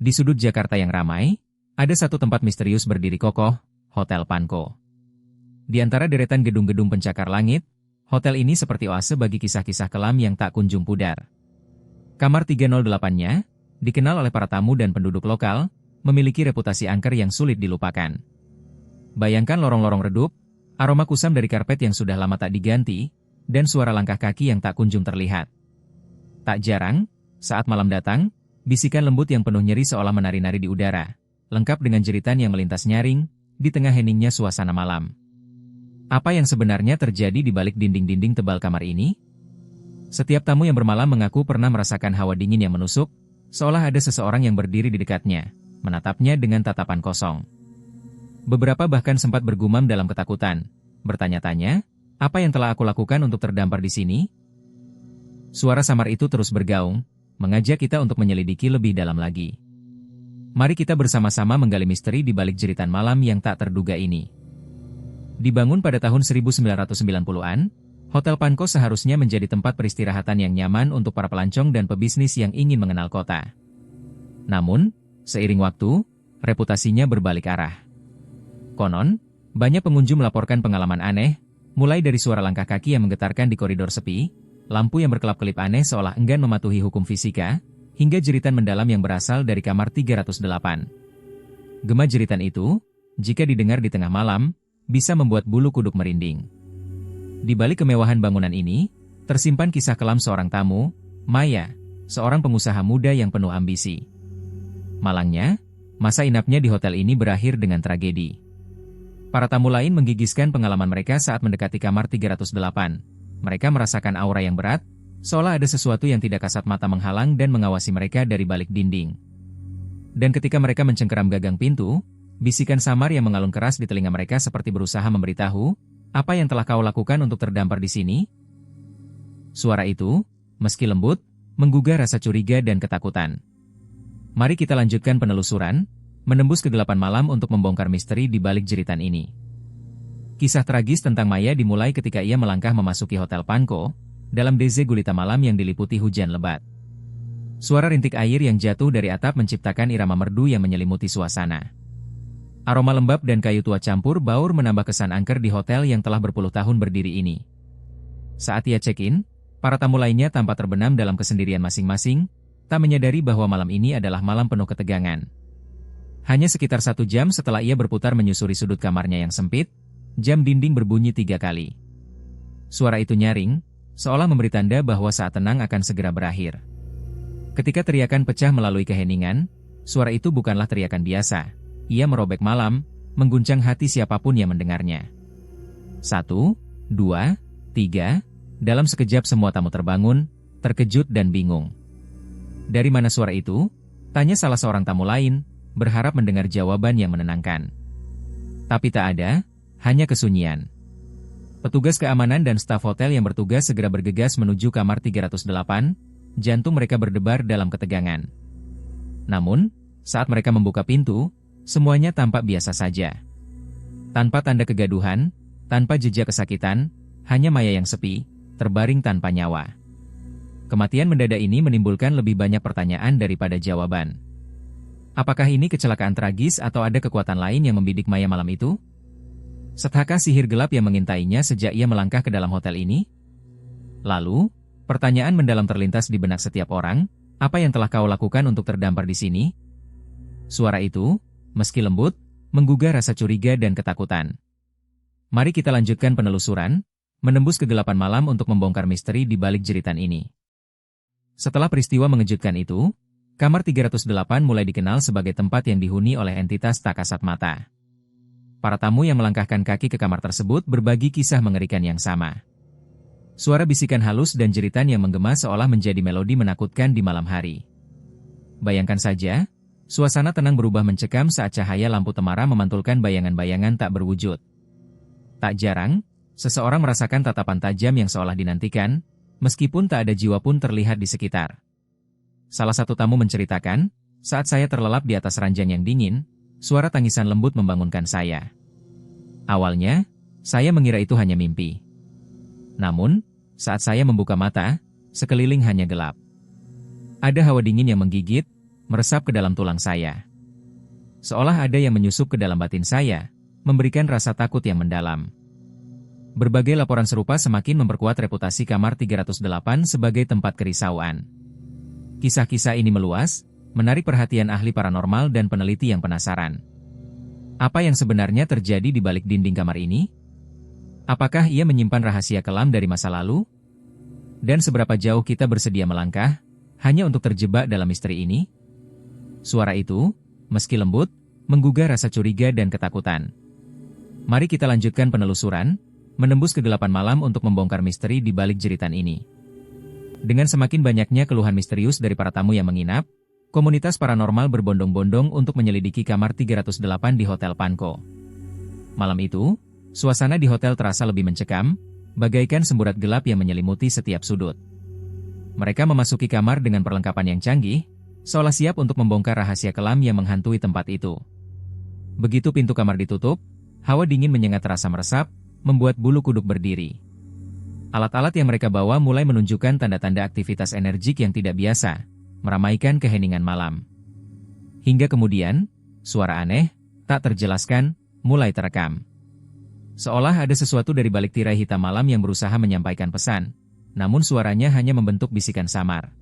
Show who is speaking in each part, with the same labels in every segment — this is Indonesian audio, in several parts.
Speaker 1: Di sudut Jakarta yang ramai, ada satu tempat misterius berdiri kokoh, Hotel Panko. Di antara deretan gedung-gedung pencakar langit, hotel ini seperti oase bagi kisah-kisah kelam yang tak kunjung pudar. Kamar 308-nya, dikenal oleh para tamu dan penduduk lokal, memiliki reputasi angker yang sulit dilupakan. Bayangkan lorong-lorong redup, aroma kusam dari karpet yang sudah lama tak diganti, dan suara langkah kaki yang tak kunjung terlihat. Tak jarang, saat malam datang, bisikan lembut yang penuh nyeri seolah menari-nari di udara, lengkap dengan jeritan yang melintas nyaring, di tengah heningnya suasana malam. Apa yang sebenarnya terjadi di balik dinding-dinding tebal kamar ini? Setiap tamu yang bermalam mengaku pernah merasakan hawa dingin yang menusuk, seolah ada seseorang yang berdiri di dekatnya, menatapnya dengan tatapan kosong. Beberapa bahkan sempat bergumam dalam ketakutan, bertanya-tanya, apa yang telah aku lakukan untuk terdampar di sini? Suara samar itu terus bergaung, mengajak kita untuk menyelidiki lebih dalam lagi. Mari kita bersama-sama menggali misteri di balik jeritan malam yang tak terduga ini. Dibangun pada tahun 1990-an, Hotel Panko seharusnya menjadi tempat peristirahatan yang nyaman untuk para pelancong dan pebisnis yang ingin mengenal kota. Namun, seiring waktu, reputasinya berbalik arah. Konon, banyak pengunjung melaporkan pengalaman aneh, mulai dari suara langkah kaki yang menggetarkan di koridor sepi, lampu yang berkelap-kelip aneh seolah enggan mematuhi hukum fisika, hingga jeritan mendalam yang berasal dari kamar 308. Gema jeritan itu, jika didengar di tengah malam, bisa membuat bulu kuduk merinding. Di balik kemewahan bangunan ini, tersimpan kisah kelam seorang tamu, Maya, seorang pengusaha muda yang penuh ambisi. Malangnya, masa inapnya di hotel ini berakhir dengan tragedi. Para tamu lain menggigiskan pengalaman mereka saat mendekati kamar 308. Mereka merasakan aura yang berat, seolah ada sesuatu yang tidak kasat mata menghalang dan mengawasi mereka dari balik dinding. Dan ketika mereka mencengkeram gagang pintu, bisikan samar yang mengalun keras di telinga mereka seperti berusaha memberitahu, apa yang telah kau lakukan untuk terdampar di sini? Suara itu, meski lembut, menggugah rasa curiga dan ketakutan. Mari kita lanjutkan penelusuran, menembus kegelapan malam untuk membongkar misteri di balik jeritan ini. Kisah tragis tentang Maya dimulai ketika ia melangkah memasuki Hotel Panko, dalam deze gulita malam yang diliputi hujan lebat. Suara rintik air yang jatuh dari atap menciptakan irama merdu yang menyelimuti suasana. Aroma lembab dan kayu tua campur baur menambah kesan angker di hotel yang telah berpuluh tahun berdiri ini. Saat ia check-in, para tamu lainnya tampak terbenam dalam kesendirian masing-masing, tak menyadari bahwa malam ini adalah malam penuh ketegangan. Hanya sekitar 1 jam setelah ia berputar menyusuri sudut kamarnya yang sempit, jam dinding berbunyi 3 kali. Suara itu nyaring, seolah memberi tanda bahwa saat tenang akan segera berakhir. Ketika teriakan pecah melalui keheningan, suara itu bukanlah teriakan biasa. Ia merobek malam, mengguncang hati siapapun yang mendengarnya. 1, 2, 3, dalam sekejap semua tamu terbangun, terkejut dan bingung. Dari mana suara itu? Tanya salah seorang tamu lain, berharap mendengar jawaban yang menenangkan. Tapi tak ada, hanya kesunyian. Petugas keamanan dan staf hotel yang bertugas segera bergegas menuju kamar 308, jantung mereka berdebar dalam ketegangan. Namun, saat mereka membuka pintu, semuanya tampak biasa saja. Tanpa tanda kegaduhan, tanpa jejak kesakitan, hanya Maya yang sepi, terbaring tanpa nyawa. Kematian mendadak ini menimbulkan lebih banyak pertanyaan daripada jawaban. Apakah ini kecelakaan tragis atau ada kekuatan lain yang membidik Maya malam itu? Setakah sihir gelap yang mengintainya sejak ia melangkah ke dalam hotel ini? Lalu, pertanyaan mendalam terlintas di benak setiap orang, apa yang telah kau lakukan untuk terdampar di sini? Suara itu, meski lembut, menggugah rasa curiga dan ketakutan. Mari kita lanjutkan penelusuran, menembus kegelapan malam untuk membongkar misteri di balik jeritan ini. Setelah peristiwa mengejutkan itu, kamar 308 mulai dikenal sebagai tempat yang dihuni oleh entitas tak kasat mata. Para tamu yang melangkahkan kaki ke kamar tersebut berbagi kisah mengerikan yang sama. Suara bisikan halus dan jeritan yang menggema seolah menjadi melodi menakutkan di malam hari. Bayangkan saja, suasana tenang berubah mencekam saat cahaya lampu temara memantulkan bayangan-bayangan tak berwujud. Tak jarang, seseorang merasakan tatapan tajam yang seolah dinantikan, meskipun tak ada jiwa pun terlihat di sekitar. Salah satu tamu menceritakan, saat saya terlelap di atas ranjang yang dingin, suara tangisan lembut membangunkan saya. Awalnya, saya mengira itu hanya mimpi. Namun, saat saya membuka mata, sekeliling hanya gelap. Ada hawa dingin yang menggigit, meresap ke dalam tulang saya. Seolah ada yang menyusup ke dalam batin saya, memberikan rasa takut yang mendalam. Berbagai laporan serupa semakin memperkuat reputasi kamar 308 sebagai tempat kerisauan. Kisah-kisah ini meluas, menarik perhatian ahli paranormal dan peneliti yang penasaran. Apa yang sebenarnya terjadi di balik dinding kamar ini? Apakah ia menyimpan rahasia kelam dari masa lalu? Dan seberapa jauh kita bersedia melangkah, hanya untuk terjebak dalam misteri ini? Suara itu, meski lembut, menggugah rasa curiga dan ketakutan. Mari kita lanjutkan penelusuran, menembus kegelapan malam untuk membongkar misteri di balik jeritan ini. Dengan semakin banyaknya keluhan misterius dari para tamu yang menginap, komunitas paranormal berbondong-bondong untuk menyelidiki kamar 308 di Hotel Panko. Malam itu, suasana di hotel terasa lebih mencekam, bagaikan semburat gelap yang menyelimuti setiap sudut. Mereka memasuki kamar dengan perlengkapan yang canggih, seolah siap untuk membongkar rahasia kelam yang menghantui tempat itu. Begitu pintu kamar ditutup, hawa dingin menyengat terasa meresap, membuat bulu kuduk berdiri. Alat-alat yang mereka bawa mulai menunjukkan tanda-tanda aktivitas energik yang tidak biasa, meramaikan keheningan malam. Hingga kemudian, suara aneh, tak terjelaskan, mulai terekam. Seolah ada sesuatu dari balik tirai hitam malam yang berusaha menyampaikan pesan, namun suaranya hanya membentuk bisikan samar.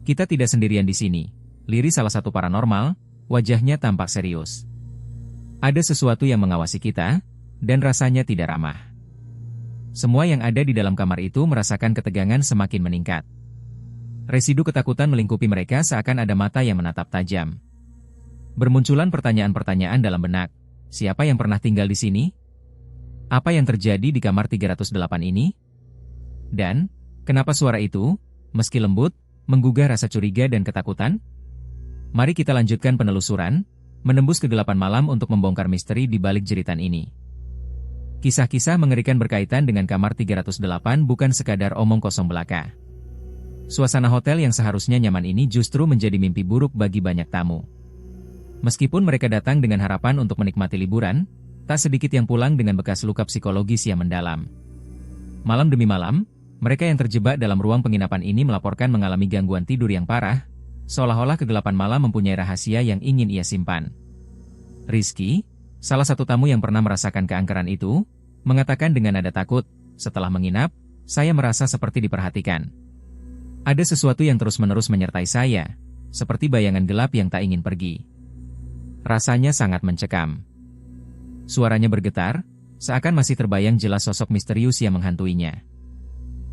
Speaker 1: Kita tidak sendirian di sini, liris salah satu paranormal, wajahnya tampak serius. Ada sesuatu yang mengawasi kita, dan rasanya tidak ramah. Semua yang ada di dalam kamar itu merasakan ketegangan semakin meningkat. Residu ketakutan melingkupi mereka seakan ada mata yang menatap tajam. Bermunculan pertanyaan-pertanyaan dalam benak. Siapa yang pernah tinggal di sini? Apa yang terjadi di kamar 308 ini? Dan, kenapa suara itu, meski lembut, menggugah rasa curiga dan ketakutan? Mari kita lanjutkan penelusuran, menembus kegelapan malam untuk membongkar misteri di balik jeritan ini. Kisah-kisah mengerikan berkaitan dengan kamar 308 bukan sekadar omong kosong belaka. Suasana hotel yang seharusnya nyaman ini justru menjadi mimpi buruk bagi banyak tamu. Meskipun mereka datang dengan harapan untuk menikmati liburan, tak sedikit yang pulang dengan bekas luka psikologis yang mendalam. Malam demi malam, mereka yang terjebak dalam ruang penginapan ini melaporkan mengalami gangguan tidur yang parah, seolah-olah kegelapan malam mempunyai rahasia yang ingin ia simpan. Rizky, salah satu tamu yang pernah merasakan keangkeran itu, mengatakan dengan nada takut, "Setelah menginap, saya merasa seperti diperhatikan. Ada sesuatu yang terus-menerus menyertai saya, seperti bayangan gelap yang tak ingin pergi. Rasanya sangat mencekam." Suaranya bergetar, seakan masih terbayang jelas sosok misterius yang menghantuinya.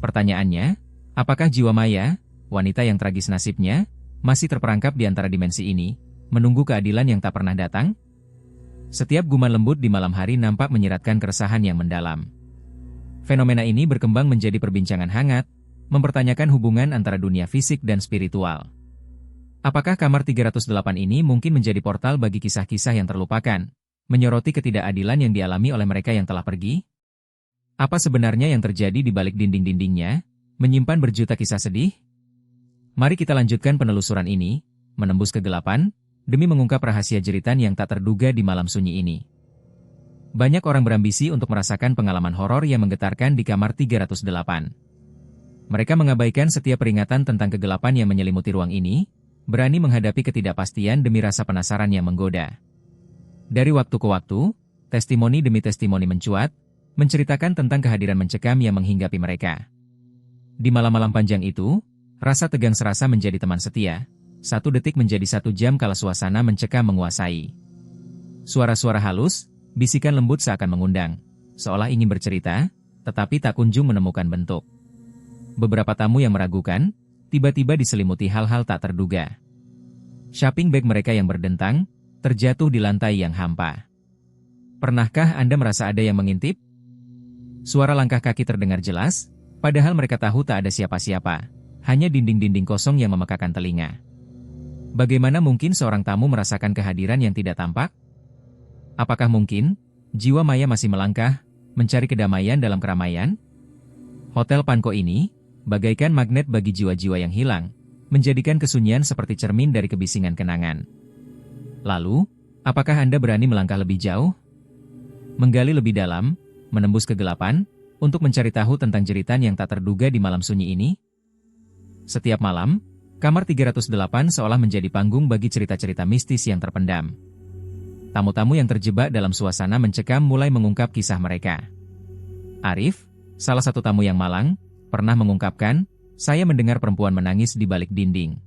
Speaker 1: Pertanyaannya, apakah jiwa Maya, wanita yang tragis nasibnya, masih terperangkap di antara dimensi ini, menunggu keadilan yang tak pernah datang? Setiap gumam lembut di malam hari nampak menyiratkan keresahan yang mendalam. Fenomena ini berkembang menjadi perbincangan hangat, mempertanyakan hubungan antara dunia fisik dan spiritual. Apakah kamar 308 ini mungkin menjadi portal bagi kisah-kisah yang terlupakan, menyoroti ketidakadilan yang dialami oleh mereka yang telah pergi? Apa sebenarnya yang terjadi di balik dinding-dindingnya, menyimpan berjuta kisah sedih? Mari kita lanjutkan penelusuran ini, menembus kegelapan, demi mengungkap rahasia jeritan yang tak terduga di malam sunyi ini. Banyak orang berambisi untuk merasakan pengalaman horor yang menggetarkan di kamar 308. Mereka mengabaikan setiap peringatan tentang kegelapan yang menyelimuti ruang ini, berani menghadapi ketidakpastian demi rasa penasaran yang menggoda. Dari waktu ke waktu, testimoni demi testimoni mencuat, menceritakan tentang kehadiran mencekam yang menghinggapi mereka. Di malam-malam panjang itu, rasa tegang serasa menjadi teman setia, 1 detik menjadi 1 jam kala suasana mencekam menguasai. Suara-suara halus, bisikan lembut seakan mengundang, seolah ingin bercerita, tetapi tak kunjung menemukan bentuk. Beberapa tamu yang meragukan, tiba-tiba diselimuti hal-hal tak terduga. Shopping bag mereka yang berdentang, terjatuh di lantai yang hampa. Pernahkah Anda merasa ada yang mengintip? Suara langkah kaki terdengar jelas, padahal mereka tahu tak ada siapa-siapa, hanya dinding-dinding kosong yang memekakan telinga. Bagaimana mungkin seorang tamu merasakan kehadiran yang tidak tampak? Apakah mungkin, jiwa Maya masih melangkah, mencari kedamaian dalam keramaian? Hotel Panko ini, bagaikan magnet bagi jiwa-jiwa yang hilang, menjadikan kesunyian seperti cermin dari kebisingan kenangan. Lalu, apakah Anda berani melangkah lebih jauh? Menggali lebih dalam, menembus kegelapan, untuk mencari tahu tentang jeritan yang tak terduga di malam sunyi ini? Setiap malam, Kamar 308 seolah menjadi panggung bagi cerita-cerita mistis yang terpendam. Tamu-tamu yang terjebak dalam suasana mencekam mulai mengungkap kisah mereka. Arif, salah satu tamu yang malang, pernah mengungkapkan, "Saya mendengar perempuan menangis di balik dinding.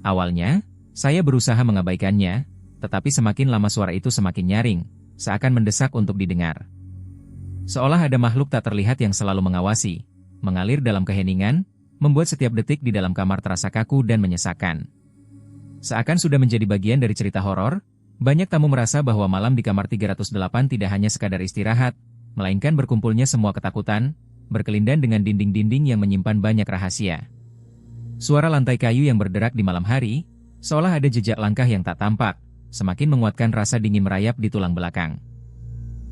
Speaker 1: Awalnya, saya berusaha mengabaikannya, tetapi semakin lama suara itu semakin nyaring, seakan mendesak untuk didengar. Seolah ada makhluk tak terlihat yang selalu mengawasi, mengalir dalam keheningan, membuat setiap detik di dalam kamar terasa kaku dan menyesakan." Seakan sudah menjadi bagian dari cerita horor, banyak tamu merasa bahwa malam di kamar 308 tidak hanya sekadar istirahat, melainkan berkumpulnya semua ketakutan, berkelindan dengan dinding-dinding yang menyimpan banyak rahasia. Suara lantai kayu yang berderak di malam hari, seolah ada jejak langkah yang tak tampak, semakin menguatkan rasa dingin merayap di tulang belakang.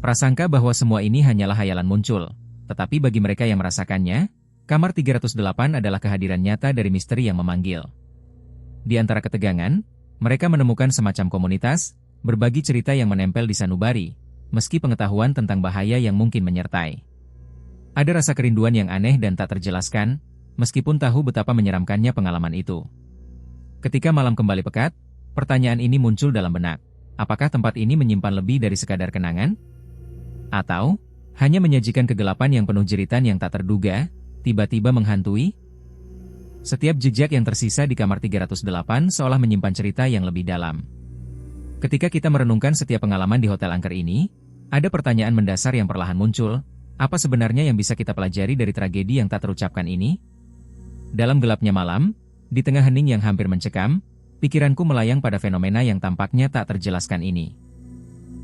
Speaker 1: Prasangka bahwa semua ini hanyalah hayalan muncul, tetapi bagi mereka yang merasakannya, kamar 308 adalah kehadiran nyata dari misteri yang memanggil. Di antara ketegangan, mereka menemukan semacam komunitas, berbagi cerita yang menempel di sanubari, meski pengetahuan tentang bahaya yang mungkin menyertai. Ada rasa kerinduan yang aneh dan tak terjelaskan, meskipun tahu betapa menyeramkannya pengalaman itu. Ketika malam kembali pekat, pertanyaan ini muncul dalam benak. Apakah tempat ini menyimpan lebih dari sekadar kenangan? Atau, hanya menyajikan kegelapan yang penuh jeritan yang tak terduga, tiba-tiba menghantui? Setiap jejak yang tersisa di kamar 308 seolah menyimpan cerita yang lebih dalam. Ketika kita merenungkan setiap pengalaman di hotel angker ini, ada pertanyaan mendasar yang perlahan muncul, apa sebenarnya yang bisa kita pelajari dari tragedi yang tak terucapkan ini? Dalam gelapnya malam, di tengah hening yang hampir mencekam, pikiranku melayang pada fenomena yang tampaknya tak terjelaskan ini.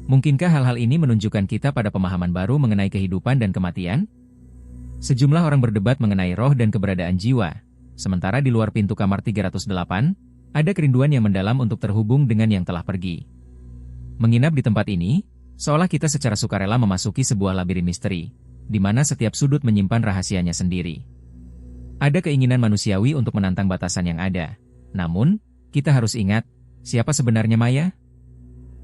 Speaker 1: Mungkinkah hal-hal ini menunjukkan kita pada pemahaman baru mengenai kehidupan dan kematian? Sejumlah orang berdebat mengenai roh dan keberadaan jiwa. Sementara di luar pintu kamar 308, ada kerinduan yang mendalam untuk terhubung dengan yang telah pergi. Menginap di tempat ini, seolah kita secara sukarela memasuki sebuah labirin misteri, di mana setiap sudut menyimpan rahasianya sendiri. Ada keinginan manusiawi untuk menantang batasan yang ada. Namun, kita harus ingat, siapa sebenarnya Maya?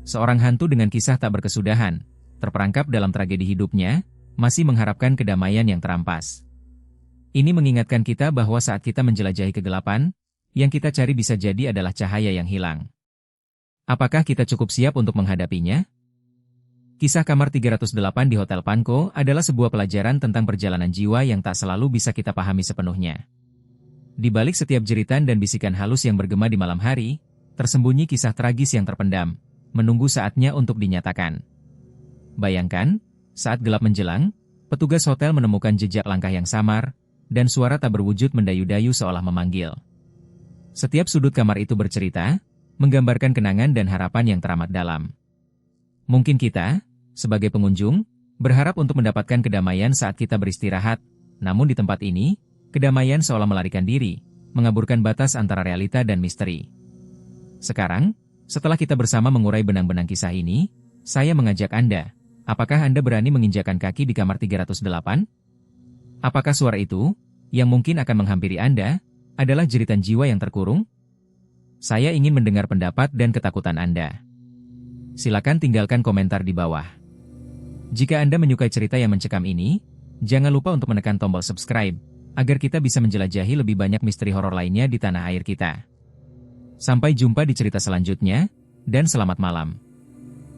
Speaker 1: Seorang hantu dengan kisah tak berkesudahan, terperangkap dalam tragedi hidupnya, masih mengharapkan kedamaian yang terampas. Ini mengingatkan kita bahwa saat kita menjelajahi kegelapan, yang kita cari bisa jadi adalah cahaya yang hilang. Apakah kita cukup siap untuk menghadapinya? Kisah kamar 308 di Hotel Panko adalah sebuah pelajaran tentang perjalanan jiwa yang tak selalu bisa kita pahami sepenuhnya. Di balik setiap jeritan dan bisikan halus yang bergema di malam hari, tersembunyi kisah tragis yang terpendam, menunggu saatnya untuk dinyatakan. Bayangkan, saat gelap menjelang, petugas hotel menemukan jejak langkah yang samar, dan suara tak berwujud mendayu-dayu seolah memanggil. Setiap sudut kamar itu bercerita, menggambarkan kenangan dan harapan yang teramat dalam. Mungkin kita, sebagai pengunjung, berharap untuk mendapatkan kedamaian saat kita beristirahat, namun di tempat ini, kedamaian seolah melarikan diri, mengaburkan batas antara realita dan misteri. Sekarang, setelah kita bersama mengurai benang-benang kisah ini, saya mengajak Anda, apakah Anda berani menginjakan kaki di kamar 308? Apakah suara itu, yang mungkin akan menghampiri Anda, adalah jeritan jiwa yang terkurung? Saya ingin mendengar pendapat dan ketakutan Anda. Silakan tinggalkan komentar di bawah. Jika Anda menyukai cerita yang mencekam ini, jangan lupa untuk menekan tombol subscribe, agar kita bisa menjelajahi lebih banyak misteri horor lainnya di tanah air kita. Sampai jumpa di cerita selanjutnya, dan selamat malam.